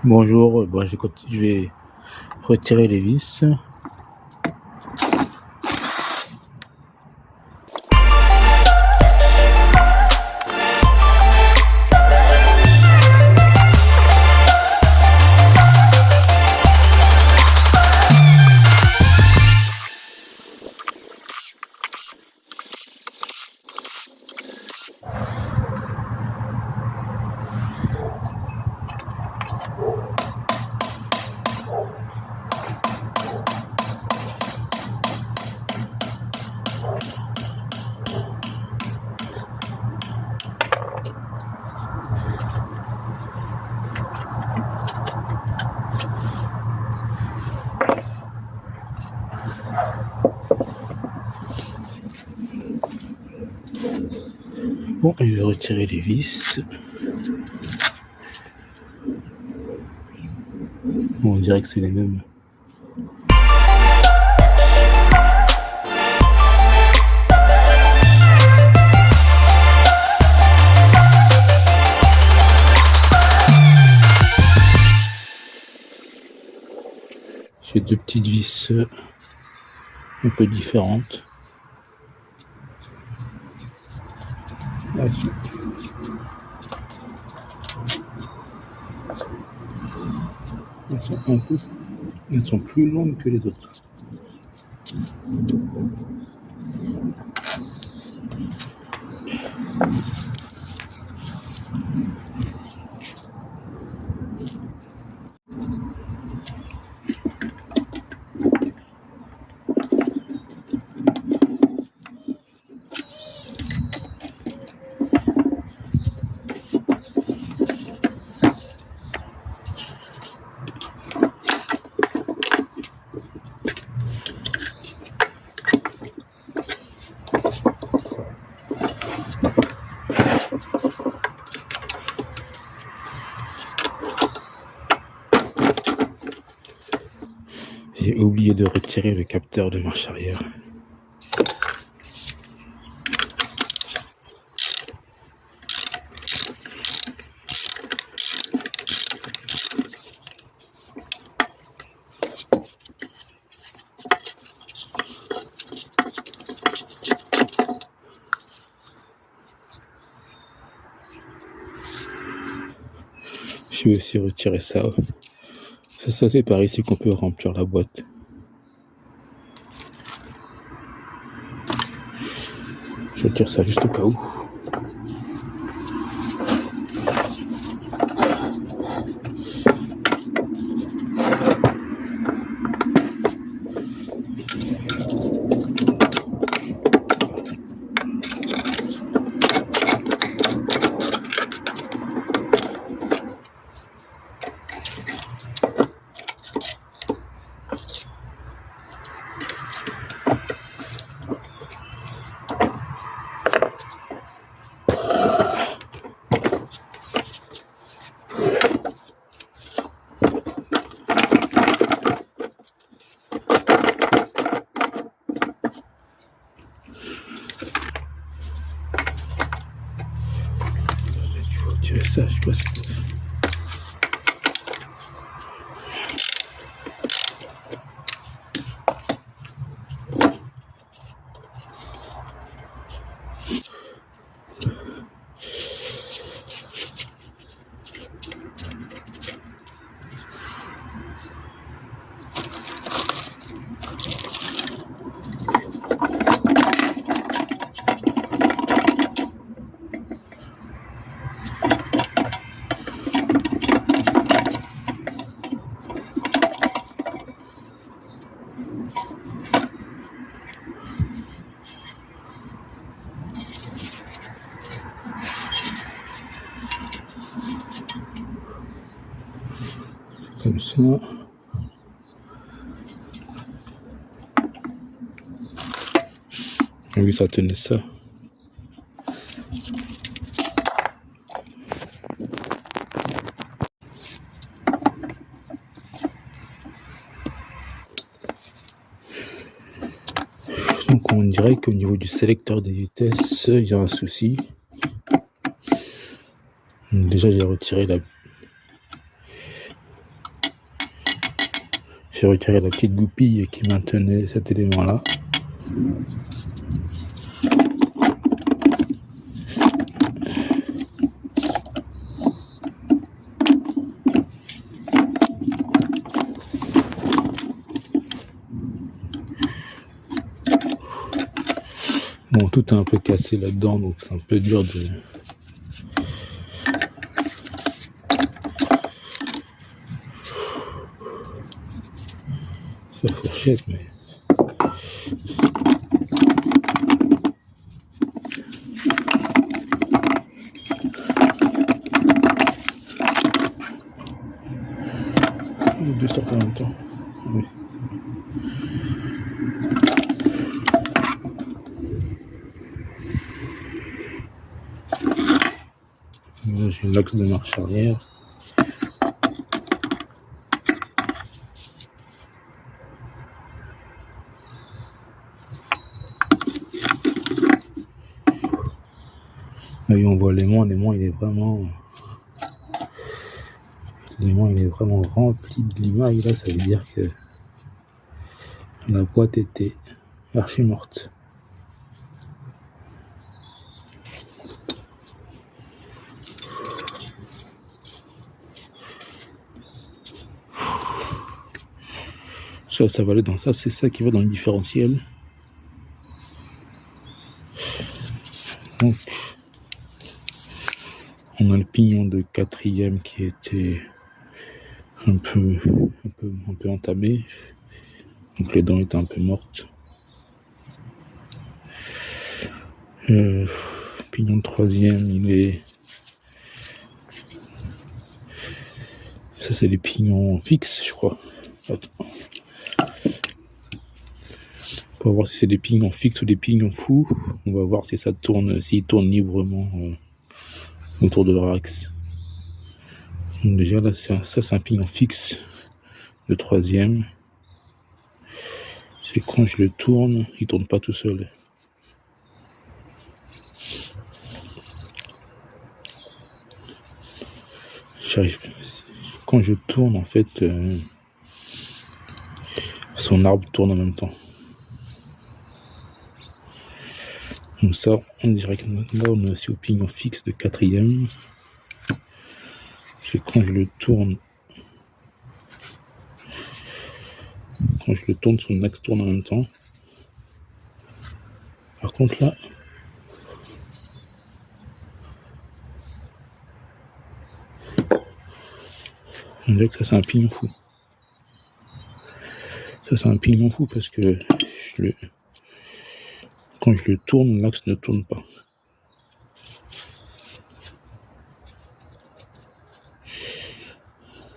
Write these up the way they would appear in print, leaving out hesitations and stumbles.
Bonjour, bon, je vais retirer les vis. Bon, je vais retirer les vis. Bon, on dirait que c'est les mêmes. J'ai deux petites vis un peu différentes. Elles sont plus longues que les autres. J'ai oublié de retirer le capteur de marche arrière. Je vais aussi retirer ça. Ça c'est par ici qu'on peut remplir la boîte. Je retire ça juste au cas où. Ça, je sais pas ce que... Comme ça. Oui, ça tenait ça. Donc on dirait qu'au niveau du sélecteur des vitesses, il y a un souci. Déjà j'ai retiré J'ai retiré la petite goupille qui maintenait cet élément-là. Bon, tout est un peu cassé là-dedans, donc c'est un peu dur de... sa fourchette, mais... Les deux sortent en même temps. Oui. Là, j'ai l'axe de marche arrière. Là, on voit l'aimant. L'aimant, il est vraiment... L'aimant, il est vraiment rempli de limailles. Là, ça veut dire que la boîte était archi morte. Ça va aller dans ça, c'est ça qui va dans le différentiel. Donc, on a le pignon de 4e qui était un peu entamé. Donc les dents étaient un peu mortes. Pignon de 3e, il est... Ça, c'est les pignons fixes, je crois. Attends. Pour voir si c'est des pignons fixes ou des pignons fous. On va voir si ça tourne, s'ils tournent librement autour de leur axe. Donc déjà là, ça c'est un pignon fixe de 3e. C'est quand je le tourne, il tourne pas tout seul. Quand je tourne, en fait, son arbre tourne en même temps. Donc ça, on dirait que là, on est aussi au pignon fixe de 4e. C'est quand je le tourne, son axe tourne en même temps. Par contre là, on dirait que ça c'est un pignon fou. Ça c'est un pignon fou parce que quand je le tourne, l'axe ne tourne pas.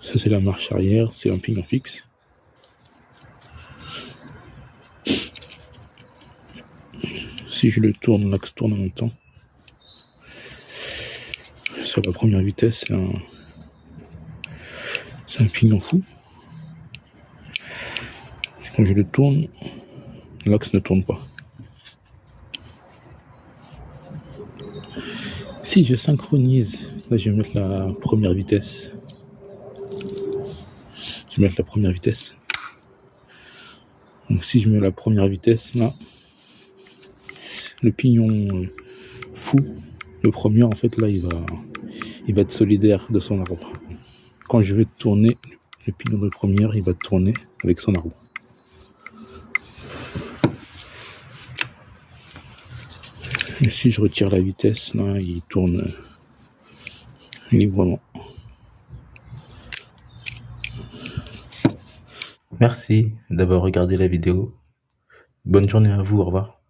Ça c'est la marche arrière, c'est un pignon fixe. Si je le tourne, l'axe tourne en même temps. Sur la première vitesse, c'est un pignon fou. Quand je le tourne, l'axe ne tourne pas. Si je synchronise, là je vais mettre la première vitesse. Donc si je mets la première vitesse, là, le pignon fou, le premier, en fait, là, il va être solidaire de son arbre. Quand je vais tourner, le pignon de première, il va tourner avec son arbre. Et si je retire la vitesse, là, il tourne librement. Merci d'avoir regardé la vidéo. Bonne journée à vous, au revoir.